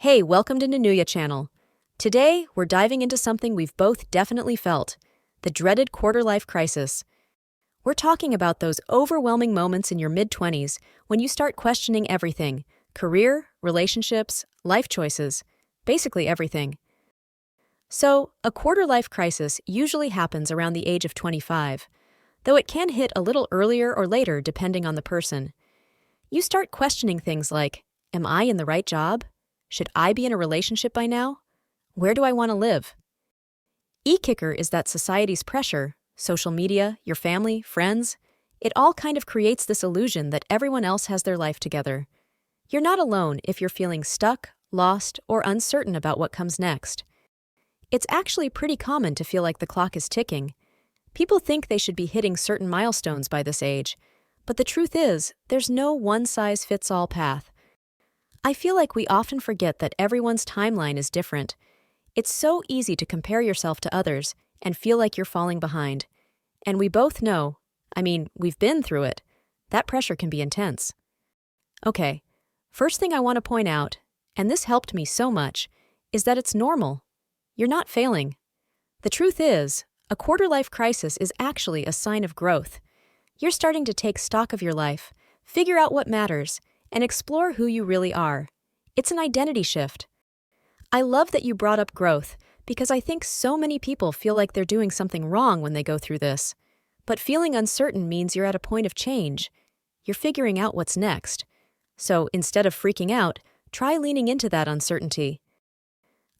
Hey, welcome to Nanuya Channel. Today, we're diving into something we've both definitely felt, the dreaded quarter-life crisis. We're talking about those overwhelming moments in your mid-20s when you start questioning everything: career, relationships, life choices, basically everything. So, a quarter-life crisis usually happens around the age of 25, though it can hit a little earlier or later depending on the person. You start questioning things like, am I in the right job? Should I be in a relationship by now? Where do I want to live? E-kicker is that society's pressure, social media, your family, friends, it all kind of creates this illusion that everyone else has their life together. You're not alone if you're feeling stuck, lost, or uncertain about what comes next. It's actually pretty common to feel like the clock is ticking. People think they should be hitting certain milestones by this age, but the truth is, there's no one-size-fits-all path. I feel like we often forget that everyone's timeline is different. It's so easy to compare yourself to others and feel like you're falling behind. And we both know, we've been through it, that pressure can be intense. Okay, first thing I want to point out, and this helped me so much, is that it's normal. You're not failing. The truth is, a quarter-life crisis is actually a sign of growth. You're starting to take stock of your life, figure out what matters, and explore who you really are. It's an identity shift. I love that you brought up growth because I think so many people feel like they're doing something wrong when they go through this. But feeling uncertain means you're at a point of change. You're figuring out what's next. So instead of freaking out, try leaning into that uncertainty.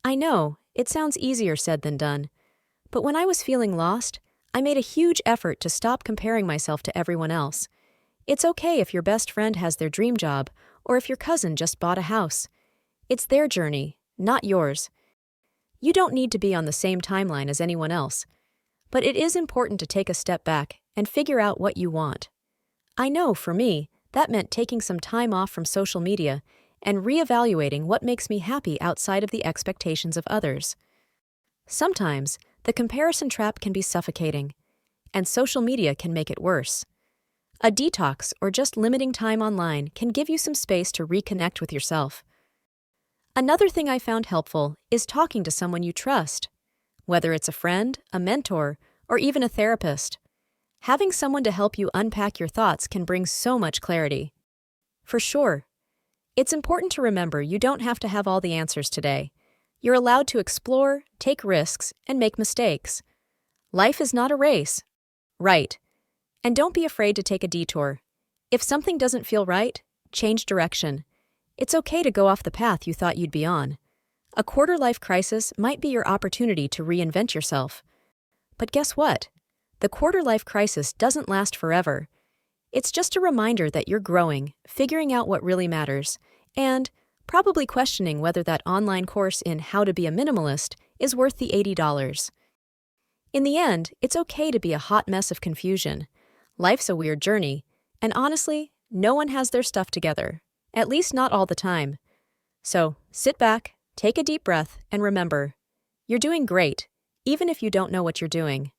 I know, it sounds easier said than done. But when I was feeling lost, I made a huge effort to stop comparing myself to everyone else. It's okay if your best friend has their dream job, or if your cousin just bought a house. It's their journey, not yours. You don't need to be on the same timeline as anyone else. But it is important to take a step back and figure out what you want. I know, for me, that meant taking some time off from social media and reevaluating what makes me happy outside of the expectations of others. Sometimes, the comparison trap can be suffocating, and social media can make it worse. A detox or just limiting time online can give you some space to reconnect with yourself. Another thing I found helpful is talking to someone you trust, whether it's a friend, a mentor, or even a therapist. Having someone to help you unpack your thoughts can bring so much clarity. For sure. It's important to remember you don't have to have all the answers today. You're allowed to explore, take risks, and make mistakes. Life is not a race. Right. And don't be afraid to take a detour. If something doesn't feel right, change direction. It's okay to go off the path you thought you'd be on. A quarter-life crisis might be your opportunity to reinvent yourself. But guess what? The quarter-life crisis doesn't last forever. It's just a reminder that you're growing, figuring out what really matters, and probably questioning whether that online course in How to Be a Minimalist is worth the $80. In the end, it's okay to be a hot mess of confusion. Life's a weird journey, and honestly, no one has their stuff together, at least not all the time. So, sit back, take a deep breath, and remember, you're doing great, even if you don't know what you're doing.